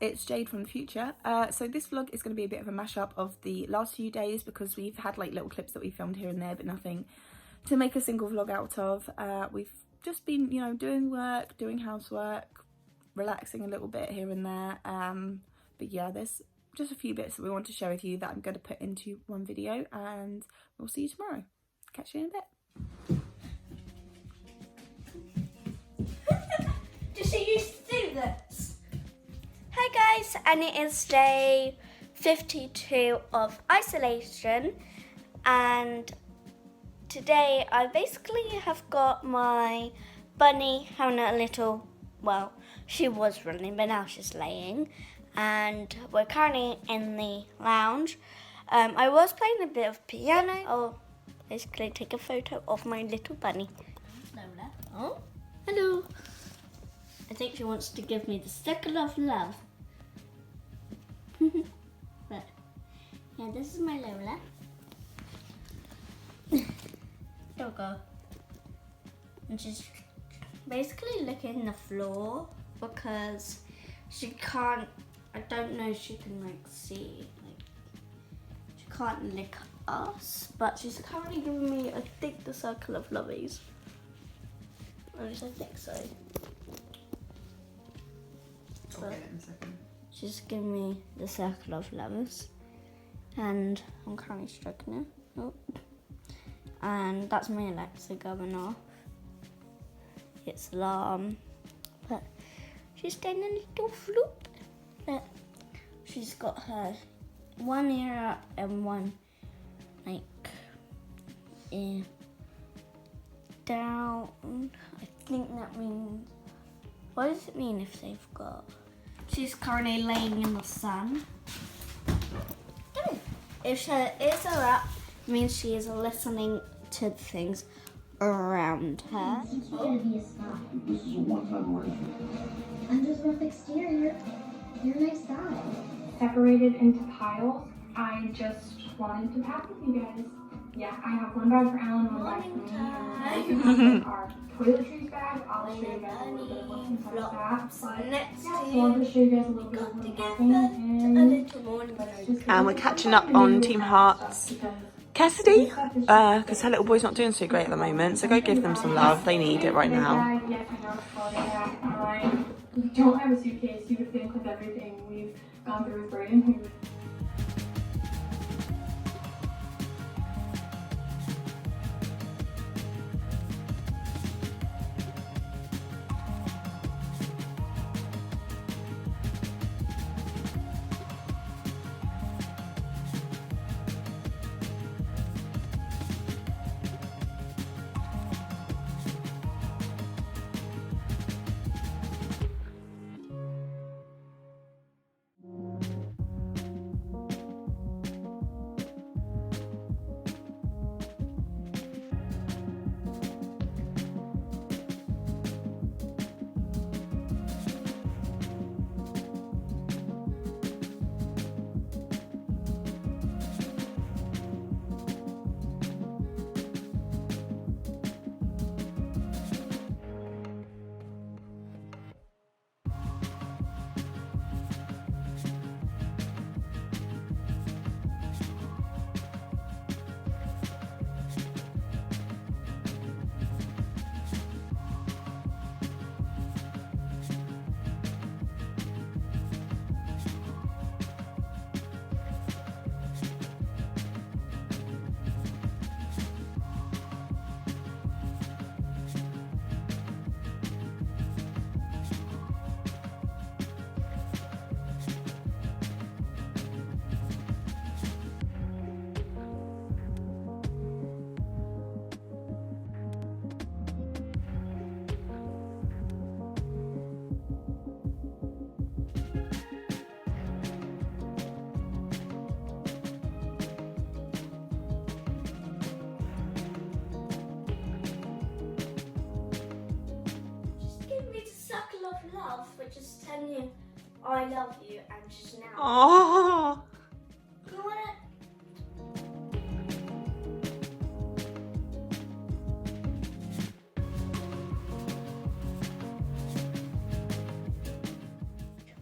it's Jade from the future. So this vlog is going to be a bit of a mashup of the last few days because we've had like little clips that we filmed here and there, but nothing to make a single vlog out of. We've just been, you know, doing work, doing housework, relaxing a little bit here and there. But yeah, there's just a few bits that we want to share with you that I'm going to put into one video, and we'll see you tomorrow. Catch you in a bit. Just you used to do this. Hi guys, and it is day 52 of isolation, and today I basically have got my bunny having a little, well, she was running but now she's laying, and we're currently in the lounge. I was playing a bit of piano. I'll basically take a photo of my little bunny. Lola. Oh, hello. I think she wants to give me the circle of love. But yeah, this is my Lola. There we go. And she's basically licking the floor because she can't, I don't know if she can like see, like she can't lick us, but she's currently giving me, I think, the circle of lovies. At least I think so. Okay, in a second. She's giving me the circle of lovers, and I'm currently stroking her. Oh. And that's my Alexa going off. It's alarm, but she's doing a little floop. But she's got her one ear up and one like ear down. I think that means. What does it mean if they've got? She's currently laying in the sun. If her ears are up, it means she is listening to things around her. It's gonna be a spy. This is a one-time arrangement. I'm just rough exterior. You're a nice guy. Separated into piles. I just wanted to pack with you guys. Yeah, I have one bag for Alan, one bag for me, and our toiletries bag. I'll show you guys a little bit of what's inside that. Next Yeah, so I'll just show you guys a little bit of what's packing, And we're catching up on Team Heart's Cassidy, because her little boy's not doing so great at the moment, so go give them some love. They need it right now. Yes, I know it's holiday. We don't have a suitcase. You would think with everything we've gone through with Brayden, we would. love for just telling you I love you and just now. Oh. You want it?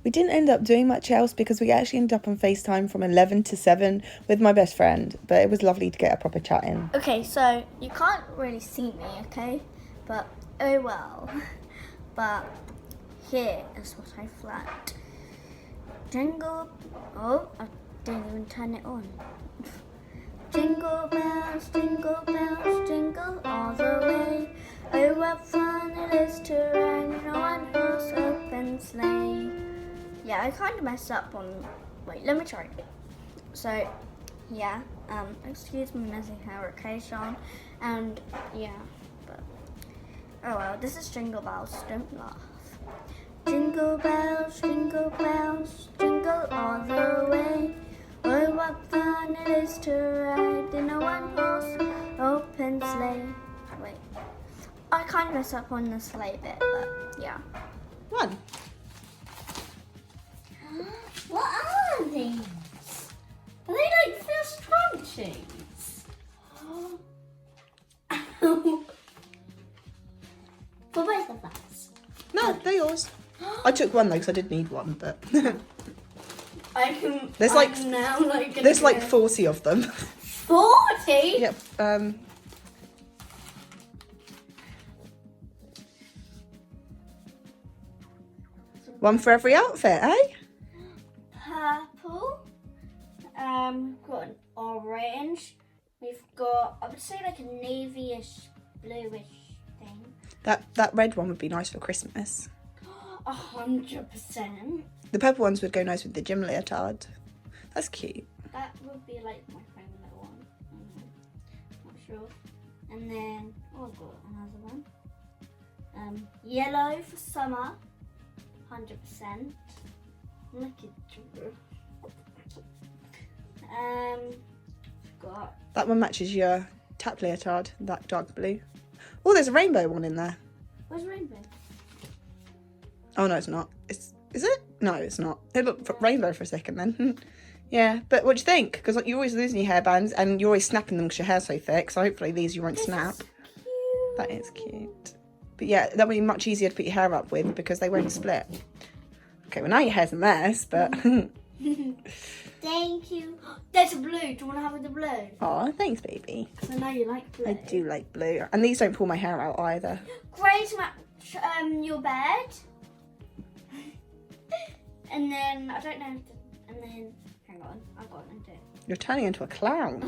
We We didn't end up doing much else because we actually ended up on FaceTime from 11 to 7 with my best friend. But it was lovely to get a proper chat in. Okay, so you can't really see me, okay? But, oh well. But here is what I flagged. Jingle, oh, I didn't even turn it on. Jingle bells, jingle all the way. Oh, what fun it is to ride in a one-horse open sleigh. Yeah, I kind of messed up on, wait, let me try it. So, yeah, excuse my messy hair, okay, Sean? And, yeah, but, oh well, this is Jingle Bells, don't laugh. Jingle bells, jingle all the way. Oh, what fun it is to ride in a one-horse open sleigh. Wait, I kind of messed up on the sleigh bit, but yeah. 1. What are these? Are they like fish crunchies? For both of us. No, they're yours. I took one though because I did need one, but I can. There's like- I'm now like. there's like 40 of them. 40. Yep. One for every outfit, eh? Purple. We've got an orange. We've got, I would say, like a navy-ish, bluish thing. That red one would be nice for Christmas. 100%. The purple ones would go nice with the gym leotard. That's cute. That would be like my favourite one. Not sure. And then, oh, I've got another one. Yellow for summer. 100%. Look at Drew. Got. That one matches your tap leotard, that dark blue. Oh, there's a rainbow one in there. Where's rainbow? Oh no, it's not. Is it? No, it's not. It looked rainbow for a second then. Yeah, but what do you think? Because you're always losing your hairbands and you're always snapping them because your hair's so thick. So hopefully these you won't snap. Cute. That is cute. But yeah, that would be much easier to put your hair up with because they won't split. Okay, well now your hair's a mess, but... Thank you. There's a blue. Do you want to have the blue? Aw, thanks, baby. I know you like blue. I do like blue. And these don't pull my hair out either. Grey to match your bed. And then, I don't know. And then, hang on. I've got an idea. You're turning into a clown.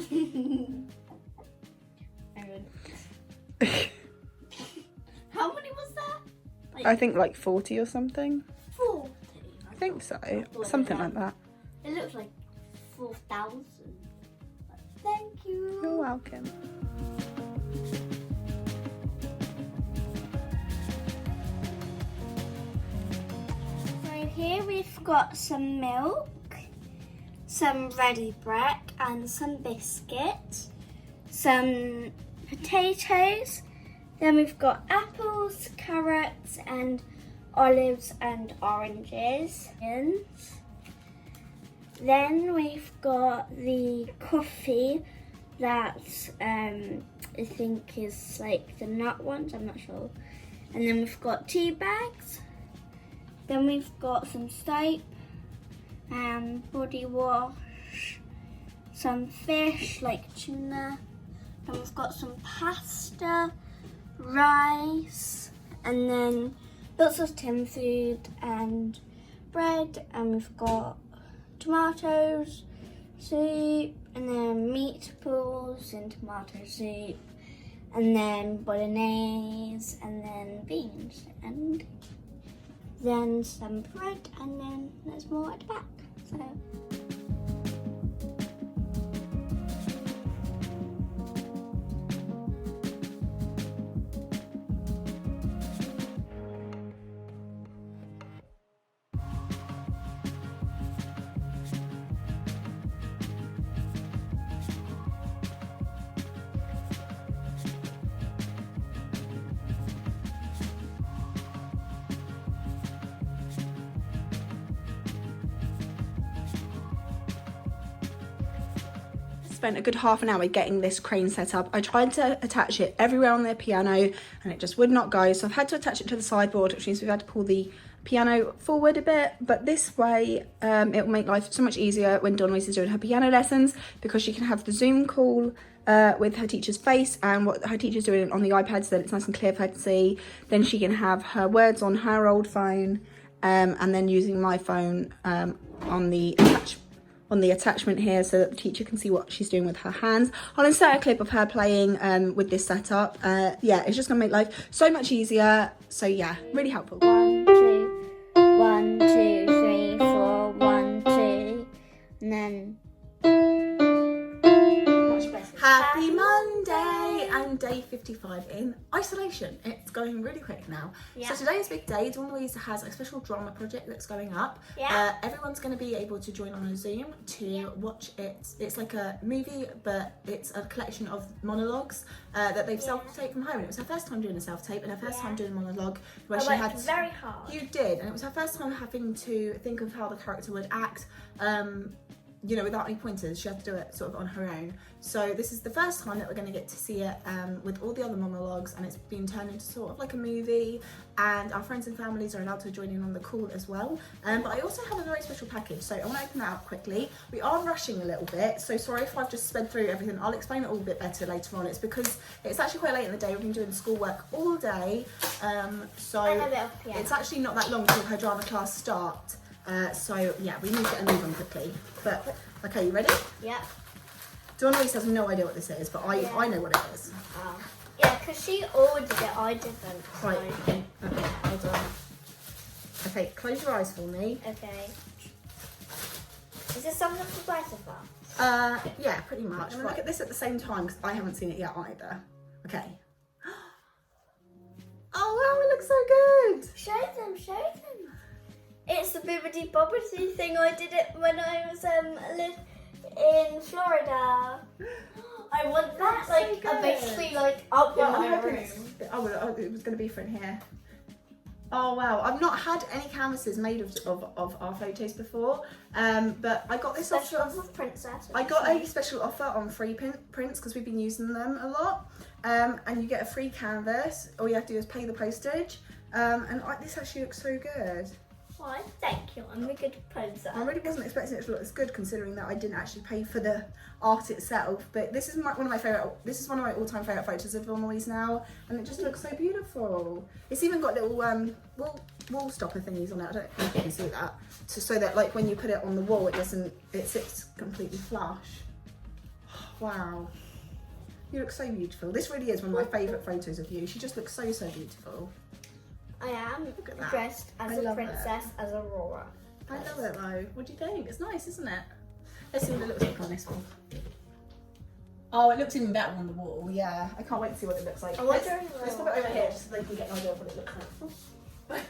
How many was that? Like I think like 40 or something. 40. I think so. Something like that. It looks like 4,000. Thank you. You're welcome. So here we've got some milk, some ready bread and some biscuits, some potatoes, then we've got apples, carrots and olives and oranges. Then we've got the coffee that I think is like the nut ones, I'm not sure. And then we've got tea bags. Then we've got some soap, body wash, some fish like tuna. Then we've got some pasta, rice, and then lots of tin food and bread. And we've got tomatoes, soup, and then meatballs and tomato soup, and then bolognese, and then beans, and then some bread, and then there's more at the back. So. Spent a good half an hour getting this crane set up. I tried to attach it everywhere on their piano and it just would not go, so I've had to attach it to the sideboard, which means we've had to pull the piano forward a bit, but this way it will make life so much easier when Dawn-louise is doing her piano lessons, because she can have the Zoom call with her teacher's face and what her teacher's doing on the iPad, so that it's nice and clear for her to see. Then she can have her words on her old phone, and then using my phone on the attachment here, so that the teacher can see what she's doing with her hands. I'll insert a clip of her playing with this setup. Yeah, it's just gonna make life so much easier. So yeah, really helpful. 1, 2, 1, 2, 3, 4, 1, 2, and then much better. Happy Monday and day 55 in isolation. It's going really quick now. Yeah. So today is a big day. Dawn-louise has a special drama project that's going up. Yeah. Everyone's going to be able to join on a Zoom to watch it. It's like a movie, but it's a collection of monologues that they've self-taped from home. And it was her first time doing a self-tape and her first time doing a monologue where I she worked had very hard. You did, and it was her first time having to think of how the character would act. You know, without any pointers. She had to do it sort of on her own. So this is the first time that we're going to get to see it with all the other monologues, and it's been turned into sort of like a movie, and our friends and families are allowed to join in on the call as well. But I also have a very special package, so I want to open that up quickly. We are rushing a little bit, so sorry if I've just sped through everything. I'll explain it all a bit better later on. It's because it's actually quite late in the day. We've been doing schoolwork all day, so it's actually not that long till her drama class starts. So yeah, we need to get a move on quickly. But okay, you ready? Yeah. Dawn-louise has no idea what this is, but I know what it is. Oh. Yeah, because she ordered it, I didn't. So. Right. Okay, hold on. Okay, close your eyes for me. Okay. Is this something for both of us? Yeah, pretty much. Right. Look at this at the same time because I haven't seen it yet either. Okay. Oh wow, it looks so good. Show them, show them. It's the bibbidi bobbidi thing. I did it when I was in Florida. I want that, like, basically, like, up in my room. It was going to be for in here. Oh wow, I've not had any canvases made of our photos before, but I got this special offer of Princess. I got a special offer on free prints because we've been using them a lot, and you get a free canvas. All you have to do is pay the postage, and this actually looks so good. Why? Thank you. I'm a good poser. I really wasn't expecting it to look this good, considering that I didn't actually pay for the art itself. But this is one of my favorite. This is one of my all-time favorite photos of Dawn-louise now, and it just looks so beautiful. It's even got little wall stopper thingies on it. I don't know if you can see that, so that like when you put it on the wall, it sits completely flush. Wow, you look so beautiful. This really is one of my favorite photos of you. She just looks so beautiful. I am that. dressed as a princess, as Aurora. I love it though. What do you think? It's nice, isn't it? Let's see what it looks like on this one. Oh, it looks even better on the wall. Yeah, I can't wait to see what it looks like. Let's put it over here just so they can get an idea of what it looks like.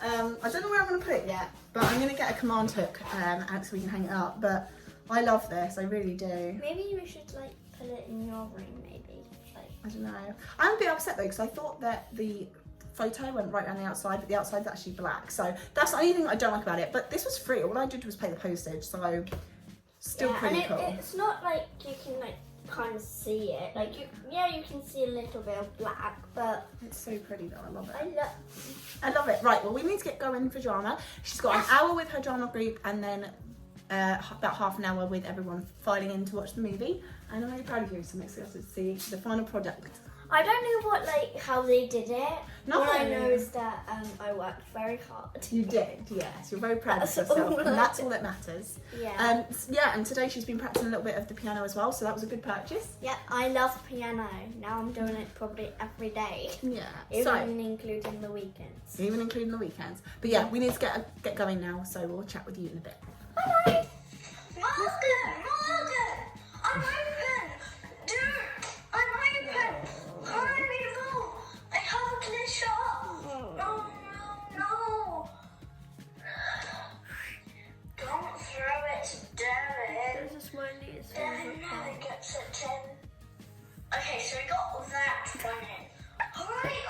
I don't know where I'm going to put it yet, but I'm going to get a command hook out so we can hang it up. But I love this, I really do. Maybe we should like put it in your room, maybe. Like. I don't know. I'm a bit upset though because I thought that the photo went right around the outside, but the outside's actually black, so that's the only thing I don't like about it. But this was free. All I did was pay the postage, so still pretty cool. It's not like you can like kind of see it. Like you can see a little bit of black, but it's so pretty though. I love it. I love it. Right, well we need to get going for drama. She's got an hour with her drama group, and then about half an hour with everyone filing in to watch the movie. And I'm really proud of you. So I'm excited to see the final product. I don't know how they did it. No. All I know is that I worked very hard. You did, yes. You're very proud of yourself, and that's all that matters. Yeah. And today she's been practicing a little bit of the piano as well, so that was a good purchase. Yeah, I love piano. Now I'm doing it probably every day. Yeah. Even including the weekends. Even including the weekends. But yeah, we need to get going now, so we'll chat with you in a bit. Bye. Morgan! I'm open! Dude, I'm open! Hurry, go! I have a clear shot! No! Don't throw it, damn it! Damn it gets a 10. Okay, so we got that one in. Alright!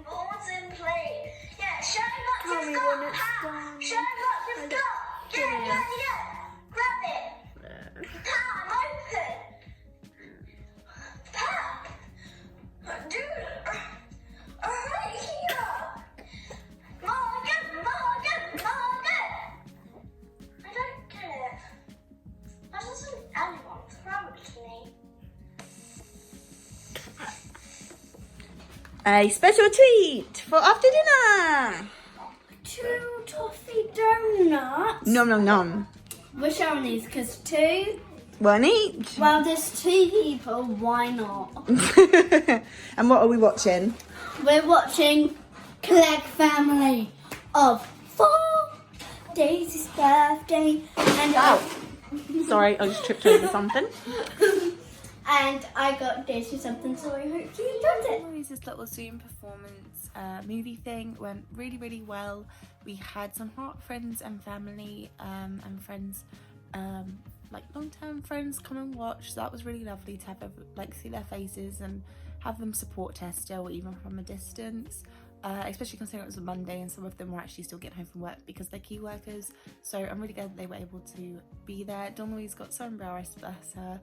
Ball's in play. Yeah, shine up, let's go! Shine up, let's go! Yeah! Grab it! I'm open! Dude! Right here! A special treat for after dinner. 2 toffee donuts. Nom nom nom. We're sharing these because 2. One each. Well, there's 2 people. Why not? And what are we watching? We're watching Collect Family of 4. Daisy's birthday and Sorry, I just tripped over something. and I got Daisy something, so I hope you enjoyed it. Dawn-louise's little Zoom performance movie thing went really, really well. We had some heart friends and family and friends, like long-term friends, come and watch. So that was really lovely to have see their faces and have them support her still, even from a distance. Especially considering it was a Monday and some of them were actually still getting home from work because they're key workers. So I'm really glad they were able to be there. Dawn-louise got so embarrassed, bless her.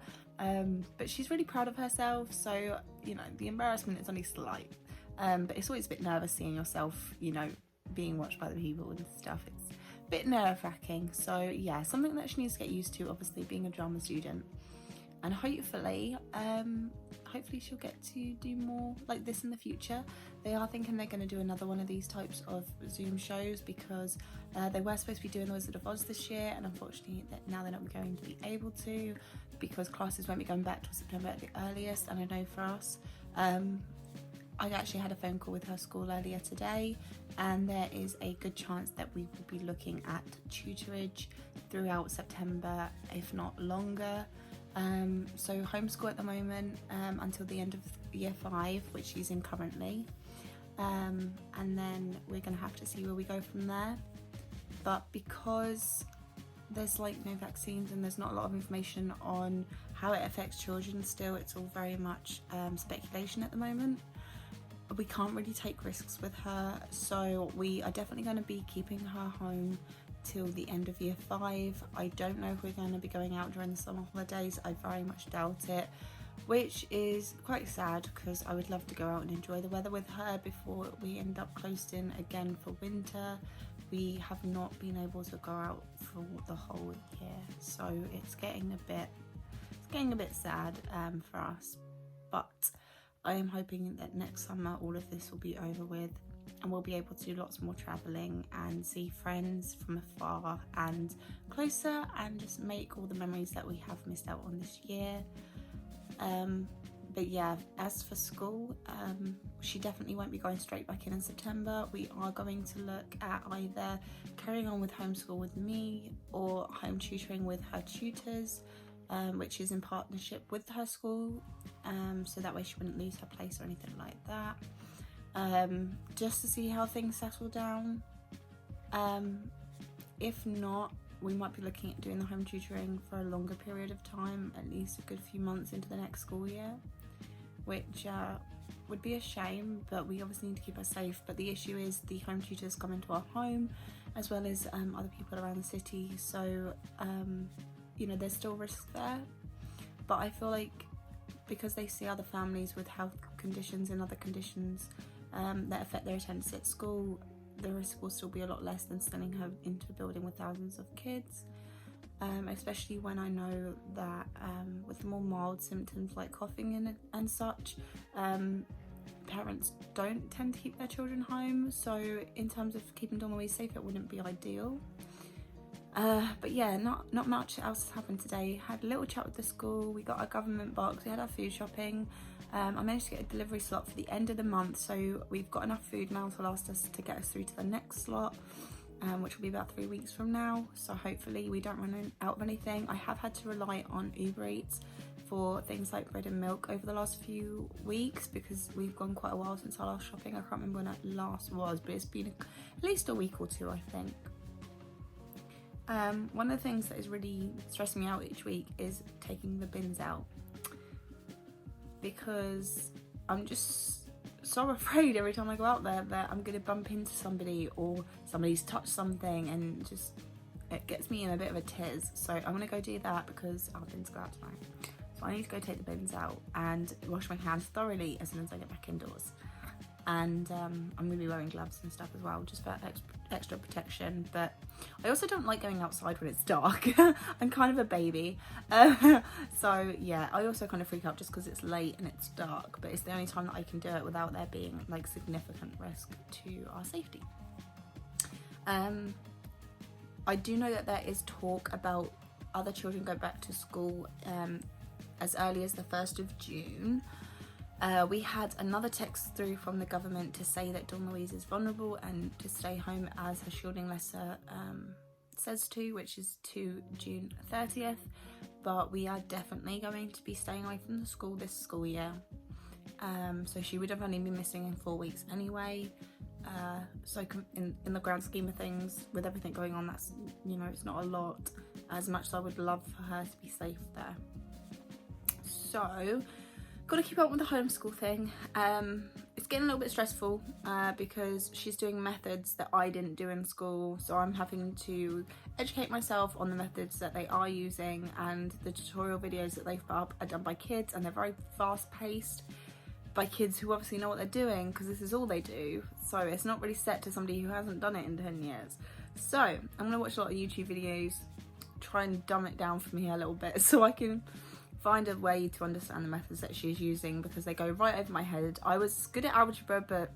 But she's really proud of herself. So, you know, the embarrassment is only slight. But it's always a bit nervous seeing yourself, you know, being watched by the people and stuff. It's a bit nerve-wracking. So yeah, something that she needs to get used to, obviously being a drama student. And hopefully she'll get to do more like this in the future. They are thinking they're going to do another one of these types of Zoom shows because they were supposed to be doing the Wizard of Oz this year, and unfortunately now they're not going to be able to because classes won't be going back till September at the earliest. And I know for us, I actually had a phone call with her school earlier today, and there is a good chance that we will be looking at tutorage throughout September, if not longer. So homeschool at the moment until the end of year 5, which she's in currently, and then we're gonna have to see where we go from there. But because there's like no vaccines and there's not a lot of information on how it affects children still, it's all very much speculation at the moment. We can't really take risks with her, so we are definitely going to be keeping her home till the end of year 5. I don't know if we're going to be going out during the summer holidays. I very much doubt it, which is quite sad because I would love to go out and enjoy the weather with her before we end up closed in again for winter. We have not been able to go out for the whole year, so it's getting a bit sad for us. But I am hoping that next summer all of this will be over with and we'll be able to do lots more travelling and see friends from afar and closer and just make all the memories that we have missed out on this year. But yeah, as for school, she definitely won't be going straight back in September. We are going to look at either carrying on with homeschool with me or home tutoring with her tutors, which is in partnership with her school, so that way she wouldn't lose her place or anything like that, just to see how things settle down. If not, we might be looking at doing the home tutoring for a longer period of time, at least a good few months into the next school year, which would be a shame, but we obviously need to keep her safe. But the issue is the home tutors come into our home as well as other people around the city, so you know, there's still risks there. But I feel like because they see other families with health conditions and other conditions that affect their attendance at school, the risk will still be a lot less than sending her into a building with thousands of kids, especially when I know that with more mild symptoms like coughing and such, parents don't tend to keep their children home. So in terms of keeping Dawn-louise safe, it wouldn't be ideal. But yeah, not much else has happened today. Had a little chat with the school, we got our government box, we had our food shopping. I managed to get a delivery slot for the end of the month, so we've got enough food now to last us to get us through to the next slot, which will be about 3 weeks from now. So hopefully we don't run out of anything. I have had to rely on Uber Eats for things like bread and milk over the last few weeks because we've gone quite a while since our last shopping. I can't remember when that last was, but it's been at least a week or two, I think. One of the things that is really stressing me out each week is taking the bins out, because I'm just so afraid every time I go out there that I'm going to bump into somebody or somebody's touched something, and just it gets me in a bit of a tiz. So I'm going to go do that because our bins go out tonight. So I need to go take the bins out and wash my hands thoroughly as soon as I get back indoors. and I'm going to be wearing gloves and stuff as well, just for extra protection. But I also don't like going outside when it's dark. I'm kind of a baby, so yeah, I also kind of freak out just because it's late and it's dark, but it's the only time that I can do it without there being like significant risk to our safety. I do know that there is talk about other children going back to school as early as the 1st of June. We had another text through from the government to say that Dawn-louise is vulnerable and to stay home as her shielding letter says to, which is to June 30th. But we are definitely going to be staying away from the school this school year. So she would have only been missing in 4 weeks anyway. So in the grand scheme of things, with everything going on, that's, you know, it's not a lot, as much as I would love for her to be safe there. So got to keep up with the homeschool thing. It's getting a little bit stressful because she's doing methods that I didn't do in school, so I'm having to educate myself on the methods that they are using, and the tutorial videos that they've put up are done by kids, and they're very fast paced by kids who obviously know what they're doing, because this is all they do. So it's not really set to somebody who hasn't done it in 10 years. So I'm going to watch a lot of YouTube videos, try and dumb it down for me a little bit so I can find a way to understand the methods that she's using, because they go right over my head. I was good at algebra, but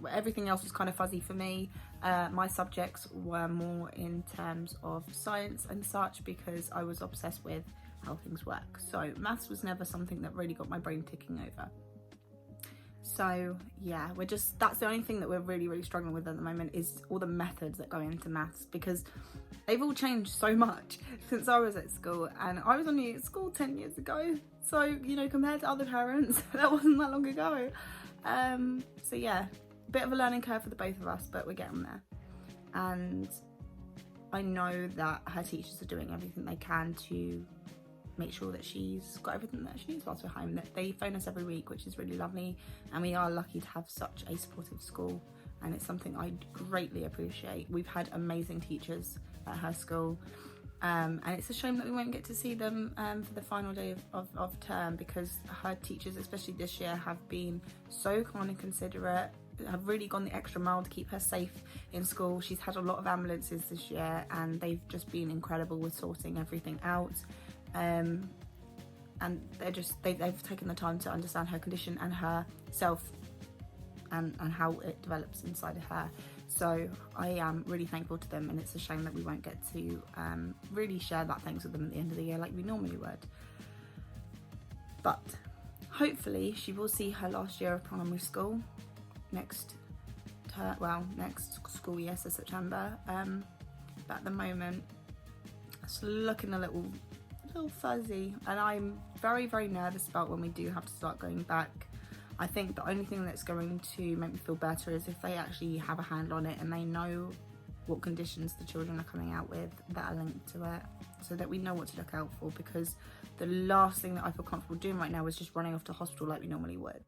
everything else was kind of fuzzy for me. My subjects were more in terms of science and such, because I was obsessed with how things work. So maths was never something that really got my brain ticking over. So yeah, that's the only thing that we're really struggling with at the moment, is all the methods that go into maths, because they've all changed so much since I was at school, and I was only at school 10 years ago. So, you know, compared to other parents, that wasn't that long ago. So yeah, a bit of a learning curve for the both of us, but we're getting there. And I know that her teachers are doing everything they can to make sure that she's got everything that she needs whilst we're home. That they phone us every week, which is really lovely, and we are lucky to have such a supportive school, and it's something I greatly appreciate. We've had amazing teachers at her school, and it's a shame that we won't get to see them for the final day of term, because her teachers, especially this year, have been so kind and considerate, have really gone the extra mile to keep her safe in school. She's had a lot of ambulances this year, and they've just been incredible with sorting everything out. And they've taken the time to understand her condition and herself, and how it develops inside of her. So I am really thankful to them, and it's a shame that we won't get to really share that thanks with them at the end of the year like we normally would. But hopefully she will see her last year of primary school next school year, so September. But at the moment it's looking a little fuzzy, and I'm very nervous about when we do have to start going back. I think the only thing that's going to make me feel better is if they actually have a handle on it and they know what conditions the children are coming out with that are linked to it, so that we know what to look out for, because the last thing that I feel comfortable doing right now is just running off to hospital like we normally would.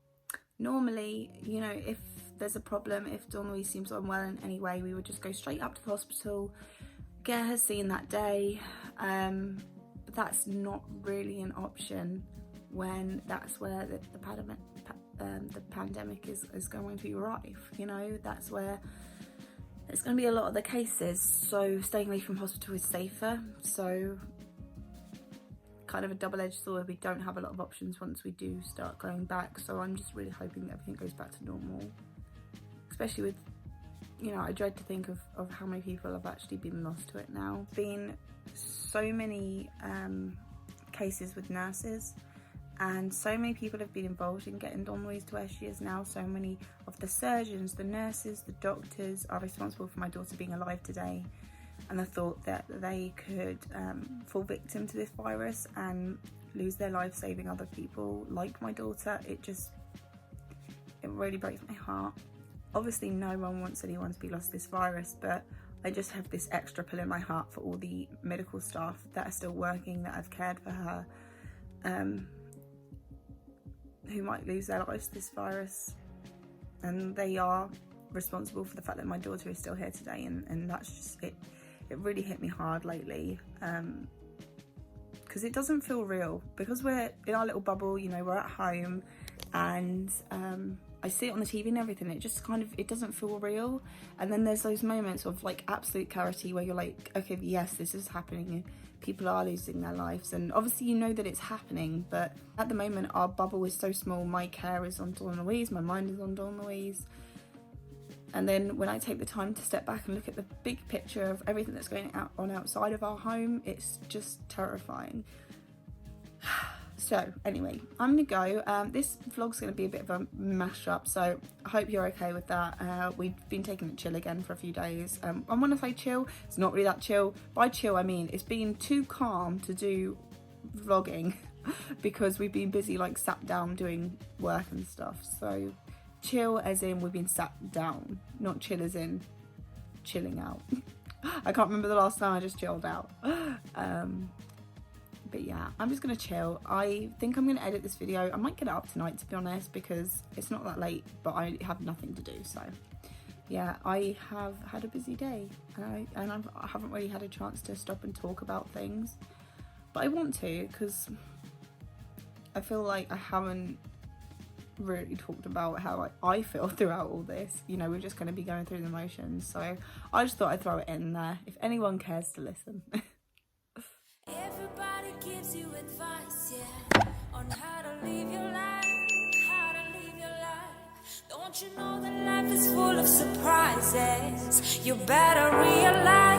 Normally, you know, if there's a problem, if Dawn-louise seems unwell in any way, we would just go straight up to the hospital, get her seen that day. But that's not really an option when that's where the pandemic is going to be rife. You know, that's where it's going to be a lot of the cases. So staying away from hospital is safer. So kind of a double-edged sword. We don't have a lot of options once we do start going back. So I'm just really hoping that everything goes back to normal, especially with, you know, I dread to think of how many people have actually been lost to it now. Been so many cases with nurses, and so many people have been involved in getting Dawn-louise to where she is now. So many of the surgeons, the nurses, the doctors are responsible for my daughter being alive today, and the thought that they could fall victim to this virus and lose their lives saving other people like my daughter, it really breaks my heart. Obviously no one wants anyone to be lost to this virus, but I just have this extra pull in my heart for all the medical staff that are still working, that have cared for her, who might lose their lives to this virus. And they are responsible for the fact that my daughter is still here today, and that's just it. It really hit me hard lately, because it doesn't feel real, because we're in our little bubble, you know, we're at home, and I see it on the TV and everything, it just kind of, it doesn't feel real. And then there's those moments of like absolute clarity where you're like, okay, yes, this is happening, people are losing their lives, and obviously you know that it's happening, but at the moment our bubble is so small. My care is on Dawn-louise, my mind is on Dawn-louise, and then when I take the time to step back and look at the big picture of everything that's going on outside of our home, it's just terrifying. So anyway, I'm gonna go. This vlog's gonna be a bit of a mash-up, so I hope you're okay with that. We've been taking it chill again for a few days. And when I say chill, it's not really that chill. By chill, I mean it's been too calm to do vlogging because we've been busy like sat down doing work and stuff. So chill as in we've been sat down, not chill as in chilling out. I can't remember the last time I just chilled out. But yeah, I'm just gonna chill. I think I'm gonna edit this video. I might get it up tonight, to be honest, because it's not that late, but I have nothing to do. So yeah, I have had a busy day, and I haven't really had a chance to stop and talk about things, but I want to, because I feel like I haven't really talked about how I feel throughout all this. You know, we're just going to be going through the motions, so I just thought I'd throw it in there if anyone cares to listen. Everybody gives you advice, yeah, on how to live your life, how to live your life. Don't you know that life is full of surprises? You better realize